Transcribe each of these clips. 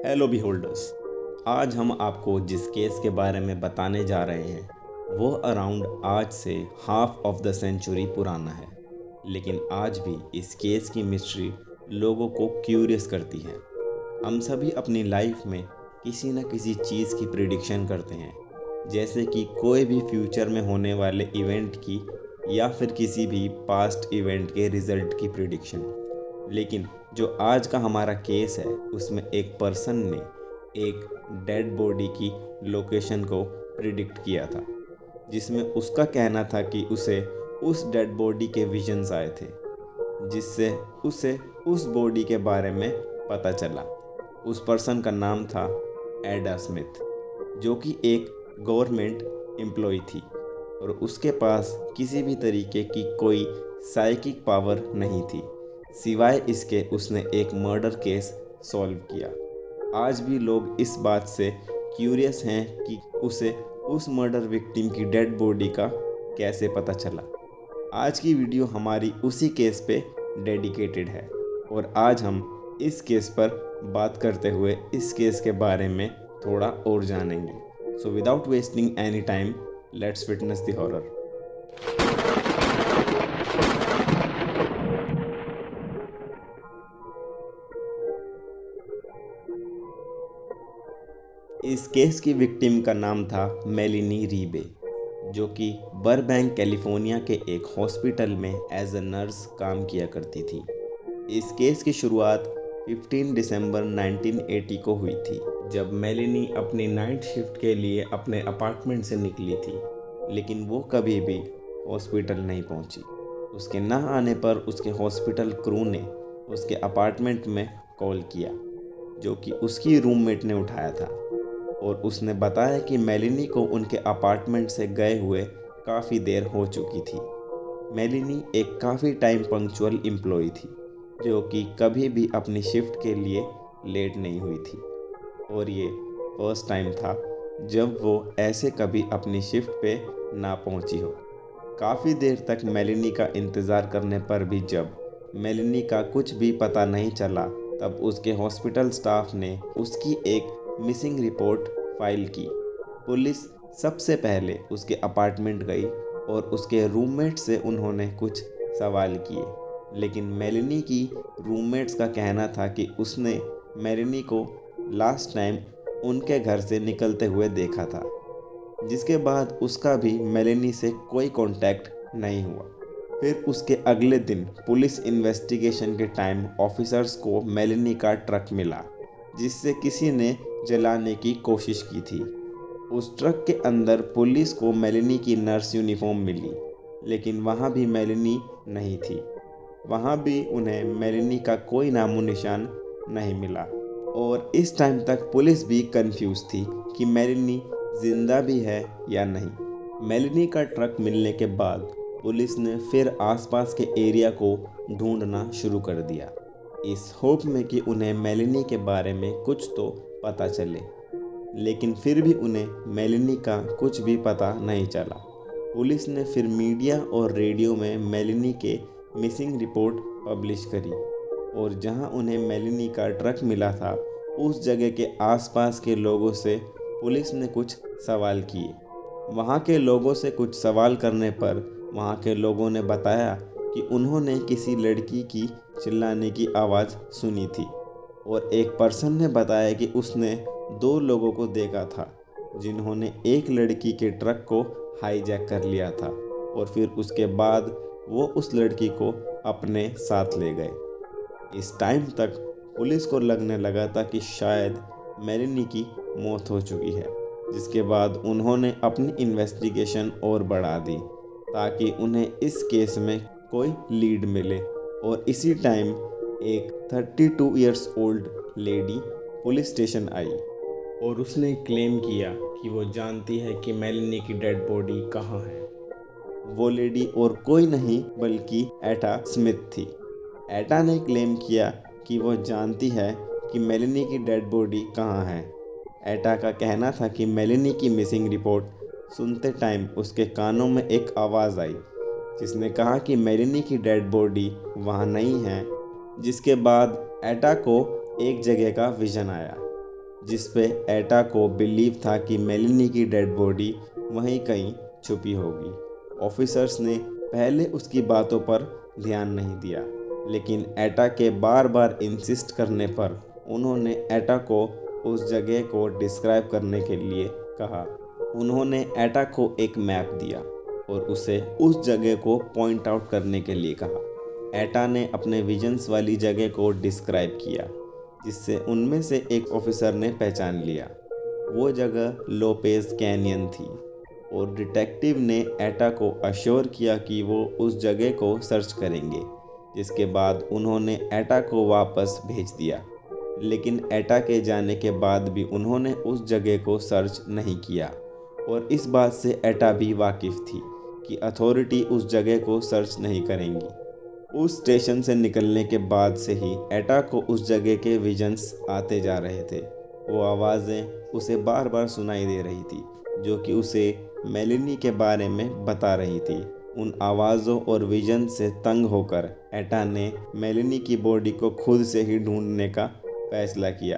Hello बिहोल्डर्स। आज हम आपको जिस केस के बारे में बताने जा रहे हैं वो अराउंड आज से हाफ ऑफ द सेंचुरी पुराना है, लेकिन आज भी इस केस की मिस्ट्री लोगों को क्यूरियस करती है। हम सभी अपनी लाइफ में किसी न किसी चीज़ की प्रिडिक्शन करते हैं, जैसे कि कोई भी फ्यूचर में होने वाले इवेंट की या फिर किसी भी पास्ट इवेंट के रिजल्ट की प्रिडिक्शन। लेकिन जो आज का हमारा केस है उसमें एक पर्सन ने एक डेड बॉडी की लोकेशन को प्रिडिक्ट किया था, जिसमें उसका कहना था कि उसे उस डेड बॉडी के विजन्स आए थे, जिससे उसे उस बॉडी के बारे में पता चला। उस पर्सन का नाम था एडा स्मिथ, जो कि एक गवर्नमेंट एम्प्लॉय थी और उसके पास किसी भी तरीके की कोई साइकिक पावर नहीं थी, सिवाय इसके उसने एक मर्डर केस सॉल्व किया। आज भी लोग इस बात से क्यूरियस हैं कि उसे उस मर्डर विक्टिम की डेड बॉडी का कैसे पता चला। आज की वीडियो हमारी उसी केस पे डेडिकेटेड है और आज हम इस केस पर बात करते हुए इस केस के बारे में थोड़ा और जानेंगे। So without wasting any time, let's witness the horror. इस केस की विक्टिम का नाम था मेलिनी रीबे, जो कि बरबैंक कैलिफोर्निया के एक हॉस्पिटल में एज अ नर्स काम किया करती थी। इस केस की शुरुआत 15 दिसंबर 1980 को हुई थी, जब मेलिनी अपनी नाइट शिफ्ट के लिए अपने अपार्टमेंट से निकली थी, लेकिन वो कभी भी हॉस्पिटल नहीं पहुंची। उसके न आने पर उसके हॉस्पिटल क्रू ने उसके अपार्टमेंट में कॉल किया, जो कि उसकी रूममेट ने उठाया था और उसने बताया कि मेलिनी को उनके अपार्टमेंट से गए हुए काफ़ी देर हो चुकी थी। मेलिनी एक काफ़ी टाइम पंक्चुअल एम्प्लॉय थी, जो कि कभी भी अपनी शिफ्ट के लिए लेट नहीं हुई थी और ये फर्स्ट टाइम था जब वो ऐसे कभी अपनी शिफ्ट पे ना पहुंची हो। काफ़ी देर तक मेलिनी का इंतज़ार करने पर भी जब मेलिनी का कुछ भी पता नहीं चला, तब उसके हॉस्पिटल स्टाफ ने उसकी एक मिसिंग रिपोर्ट फाइल की। पुलिस सबसे पहले उसके अपार्टमेंट गई और उसके रूममेट से उन्होंने कुछ सवाल किए, लेकिन मेलिनी की रूममेट्स का कहना था कि उसने मेलिनी को लास्ट टाइम उनके घर से निकलते हुए देखा था, जिसके बाद उसका भी मेलिनी से कोई कांटेक्ट नहीं हुआ। फिर उसके अगले दिन पुलिस इन्वेस्टिगेशन के टाइम ऑफिसर्स को मेलिनी का ट्रक मिला, जिससे किसी ने जलाने की कोशिश की थी। उस ट्रक के अंदर पुलिस को मेलिनी की नर्स यूनिफॉर्म मिली, लेकिन वहाँ भी मेलिनी नहीं थी। वहाँ भी उन्हें मेलिनी का कोई नामो निशान नहीं मिला और इस टाइम तक पुलिस भी कंफ्यूज थी कि मेलिनी जिंदा भी है या नहीं। मेलिनी का ट्रक मिलने के बाद पुलिस ने फिर आसपास के एरिया को ढूंढना शुरू कर दिया, इस होप में कि उन्हें मेलिनी के बारे में कुछ तो पता चले, लेकिन फिर भी उन्हें मेलिनी का कुछ भी पता नहीं चला। पुलिस ने फिर मीडिया और रेडियो में मेलिनी के मिसिंग रिपोर्ट पब्लिश करी और जहां उन्हें मेलिनी का ट्रक मिला था, उस जगह के आसपास के लोगों से पुलिस ने कुछ सवाल किए। वहां के लोगों से कुछ सवाल करने पर वहां के लोगों ने बताया कि उन्होंने किसी लड़की की चिल्लाने की आवाज़ सुनी थी और एक पर्सन ने बताया कि उसने दो लोगों को देखा था, जिन्होंने एक लड़की के ट्रक को हाईजैक कर लिया था और फिर उसके बाद वो उस लड़की को अपने साथ ले गए। इस टाइम तक पुलिस को लगने लगा था कि शायद मेलिनी की मौत हो चुकी है, जिसके बाद उन्होंने अपनी इन्वेस्टिगेशन और बढ़ा दी ताकि उन्हें इस केस में कोई लीड मिले। और इसी टाइम एक 32 years old lady police station आई और उसने क्लेम किया कि वो जानती है कि मेलिनी की डेड बॉडी कहाँ है। वो लेडी और कोई नहीं बल्कि एटा स्मिथ थी। एटा ने क्लेम किया कि वो जानती है कि मेलिनी की डेड बॉडी कहाँ है। एटा का कहना था कि मेलिनी की मिसिंग रिपोर्ट सुनते टाइम उसके कानों में एक आवाज़ आई, जिसने कहा कि मेलिनी की डेड बॉडी वहाँ नहीं है, जिसके बाद एटा को एक जगह का विजन आया, जिस पे एटा को बिलीव था कि मेलिनी की डेड बॉडी वहीं कहीं छुपी होगी। ऑफिसर्स ने पहले उसकी बातों पर ध्यान नहीं दिया, लेकिन एटा के बार बार इंसिस्ट करने पर उन्होंने एटा को उस जगह को डिस्क्राइब करने के लिए कहा। उन्होंने एटा को एक मैप दिया और उसे उस जगह को पॉइंट आउट करने के लिए कहा। एटा ने अपने विजन्स वाली जगह को डिस्क्राइब किया, जिससे उनमें से एक ऑफिसर ने पहचान लिया। वो जगह लोपेज कैनियन थी और डिटेक्टिव ने एटा को अश्योर किया कि वो उस जगह को सर्च करेंगे, जिसके बाद उन्होंने एटा को वापस भेज दिया। लेकिन एटा के जाने के बाद भी उन्होंने उस जगह को सर्च नहीं किया और इस बात से एटा भी वाकिफ थी कि अथॉरिटी उस जगह को सर्च नहीं करेंगी। उस स्टेशन से निकलने के बाद से ही एटा को उस जगह के विजन्स आते जा रहे थे। वो आवाज़ें उसे बार बार सुनाई दे रही थी, जो कि उसे मेलिनी के बारे में बता रही थी। उन आवाज़ों और विजन से तंग होकर एटा ने मेलिनी की बॉडी को खुद से ही ढूंढने का फैसला किया।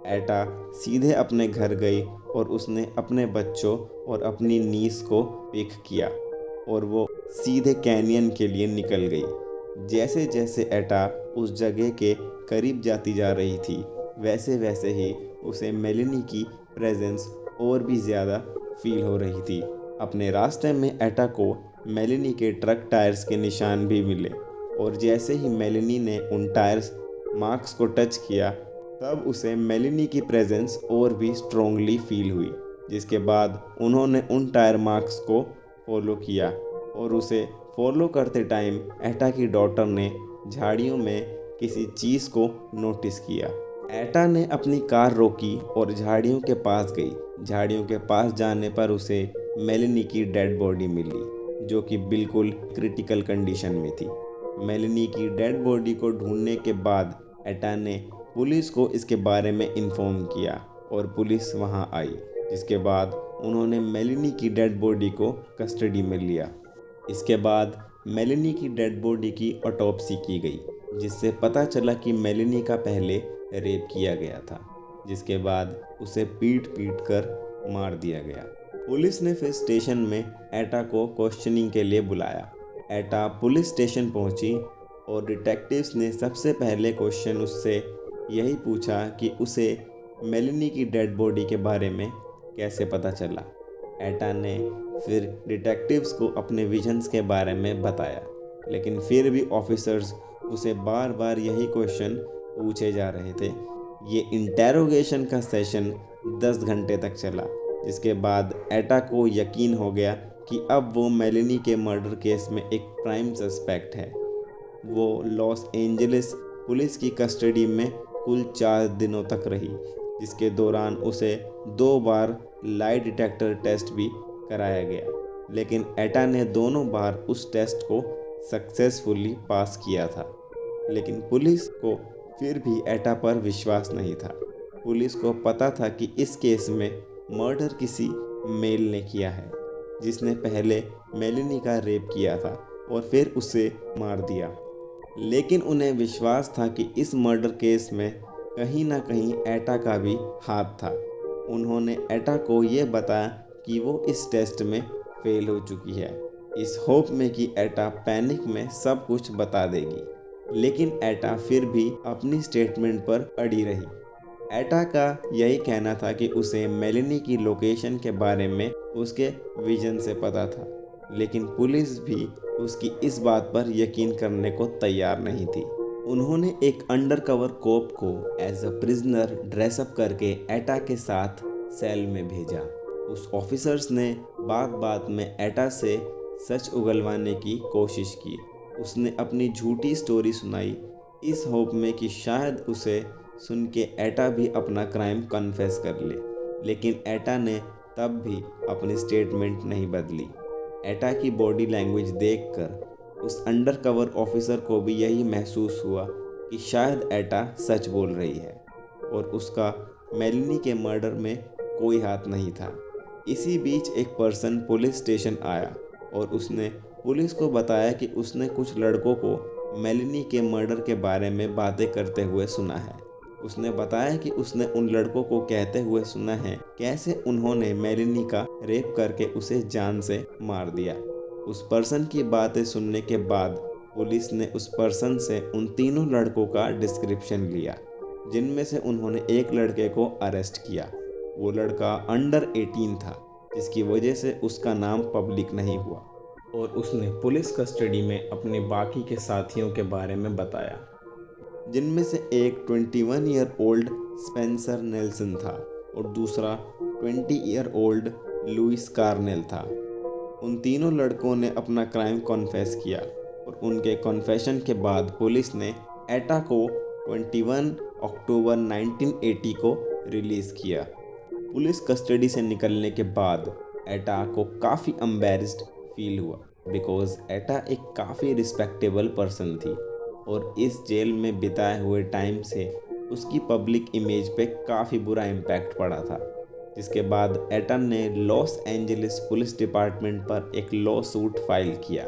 एटा सीधे अपने घर गई और उसने अपने बच्चों और अपनी नीस को पिक किया और वो सीधे कैनियन के लिए निकल गई। जैसे जैसे एटा उस जगह के करीब जाती जा रही थी, वैसे वैसे ही उसे मेलिनी की प्रेजेंस और भी ज़्यादा फील हो रही थी। अपने रास्ते में एटा को मेलिनी के ट्रक टायर्स के निशान भी मिले और जैसे ही मेलिनी ने उन टायर्स मार्क्स को टच किया, तब उसे मेलिनी की प्रेजेंस और भी स्ट्रोंगली फील हुई। जिसके बाद उन्होंने उन टायर मार्क्स को फॉलो किया और उसे फॉलो करते टाइम एटा की डॉटर ने झाड़ियों में किसी चीज़ को नोटिस किया। एटा ने अपनी कार रोकी और झाड़ियों के पास गई। झाड़ियों के पास जाने पर उसे मेलिनी की डेड बॉडी मिली, जो कि बिल्कुल क्रिटिकल कंडीशन में थी। मेलिनी की डेड बॉडी को ढूंढने के बाद एटा ने पुलिस को इसके बारे में इन्फॉर्म किया और पुलिस वहां आई, जिसके बाद उन्होंने मेलिनी की डेड बॉडी को कस्टडी में लिया। इसके बाद मेलिनी की डेड बॉडी की ऑटोप्सी की गई, जिससे पता चला कि मेलिनी का पहले रेप किया गया था, जिसके बाद उसे पीट पीट कर मार दिया गया। पुलिस ने फिर स्टेशन में एटा को क्वेश्चनिंग के लिए बुलाया। एटा पुलिस स्टेशन पहुंची और डिटेक्टिव्स ने सबसे पहले क्वेश्चन उससे यही पूछा कि उसे मेलिनी की डेड बॉडी के बारे में कैसे पता चला। एटा ने फिर डिटेक्टिव्स को अपने विजन्स के बारे में बताया, लेकिन फिर भी ऑफिसर्स उसे बार बार यही क्वेश्चन पूछे जा रहे थे। ये इंटेरोगेशन का सेशन 10 घंटे तक चला, जिसके बाद एटा को यकीन हो गया कि अब वो मेलिनी के मर्डर केस में एक प्राइम सस्पेक्ट है। वो लॉस एंजलिस पुलिस की कस्टडी में कुल 4 दिनों तक रही, जिसके दौरान उसे 2 बार लाई डिटेक्टर टेस्ट भी कराया गया, लेकिन एटा ने दोनों बार उस टेस्ट को सक्सेसफुली पास किया था। लेकिन पुलिस को फिर भी एटा पर विश्वास नहीं था। पुलिस को पता था कि इस केस में मर्डर किसी मेल ने किया है, जिसने पहले मेलिनी का रेप किया था और फिर उसे मार दिया। लेकिन उन्हें विश्वास था कि इस मर्डर केस में कहीं ना कहीं एटा का भी हाथ था। उन्होंने एटा को ये बताया कि वो इस टेस्ट में फेल हो चुकी है, इस होप में कि एटा पैनिक में सब कुछ बता देगी। लेकिन एटा फिर भी अपनी स्टेटमेंट पर अड़ी रही। एटा का यही कहना था कि उसे मेलिनी की लोकेशन के बारे में उसके विजन से पता था, लेकिन पुलिस भी उसकी इस बात पर यकीन करने को तैयार नहीं थी। उन्होंने एक अंडरकवर कोप को एज अ प्रिजनर ड्रेसअप करके एटा के साथ सेल में भेजा। उस ऑफिसर्स ने बात बात में एटा से सच उगलवाने की कोशिश की। उसने अपनी झूठी स्टोरी सुनाई, इस होप में कि शायद उसे सुन के एटा भी अपना क्राइम कन्फेस कर ले, लेकिन एटा ने तब भी अपनी स्टेटमेंट नहीं बदली। एटा की बॉडी लैंग्वेज देखकर उस अंडरकवर ऑफिसर को भी यही महसूस हुआ कि शायद एटा सच बोल रही है और उसका मेलिनी के मर्डर में कोई हाथ नहीं था। इसी बीच एक पर्सन पुलिस स्टेशन आया और उसने पुलिस को बताया कि उसने कुछ लड़कों को मेलिनी के मर्डर के बारे में बातें करते हुए सुना है। उसने बताया कि उसने उन लड़कों को कहते हुए सुना है कैसे उन्होंने मेलिनी का रेप करके उसे जान से मार दिया। उस पर्सन की बातें सुनने के बाद पुलिस ने उस पर्सन से उन तीनों लड़कों का डिस्क्रिप्शन लिया, जिनमें से उन्होंने एक लड़के को अरेस्ट किया। वो लड़का अंडर 18 था, जिसकी वजह से उसका नाम पब्लिक नहीं हुआ और उसने पुलिस कस्टडी में अपने बाकी के साथियों के बारे में बताया, जिनमें से एक 21 ईयर ओल्ड स्पेंसर नेल्सन था और दूसरा 20 ईयर ओल्ड लुइस कार्नेल था। उन तीनों लड़कों ने अपना क्राइम कॉन्फेस किया और उनके कॉन्फेशन के बाद पुलिस ने एटा को 21 अक्टूबर 1980 को रिलीज़ किया। पुलिस कस्टडी से निकलने के बाद एटा को काफ़ी एम्बैरेस्ड फील हुआ, बिकॉज एटा एक काफ़ी रिस्पेक्टेबल पर्सन थी और इस जेल में बिताए हुए टाइम से उसकी पब्लिक इमेज पे काफ़ी बुरा इम्पैक्ट पड़ा था। जिसके बाद एटन ने लॉस एंजलिस पुलिस डिपार्टमेंट पर एक लॉ सूट फाइल किया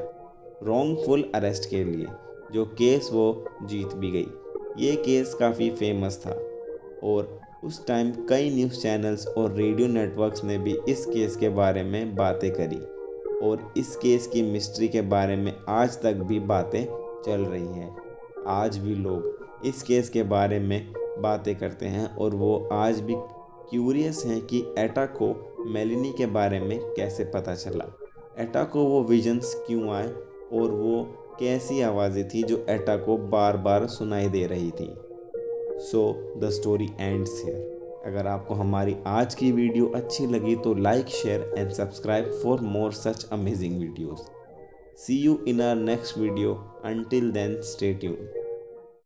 रॉन्गफुल अरेस्ट के लिए, जो केस वो जीत भी गई। ये केस काफ़ी फेमस था और उस टाइम कई न्यूज़ चैनल्स और रेडियो नेटवर्क्स ने भी इस केस के बारे में बातें करी और इस केस की मिस्ट्री के बारे में आज तक भी बातें चल रही हैं। आज भी लोग इस केस के बारे में बातें करते हैं और वो आज भी क्यूरियस हैं कि एटा को मेलिनी के बारे में कैसे पता चला, एटा को वो विजन्स क्यों आए और वो कैसी आवाज़ें थी जो एटा को बार बार सुनाई दे रही थी। So the story ends here. अगर आपको हमारी आज की वीडियो अच्छी लगी तो like, share and subscribe for more such amazing videos. See you in our next video. Until then, stay tuned.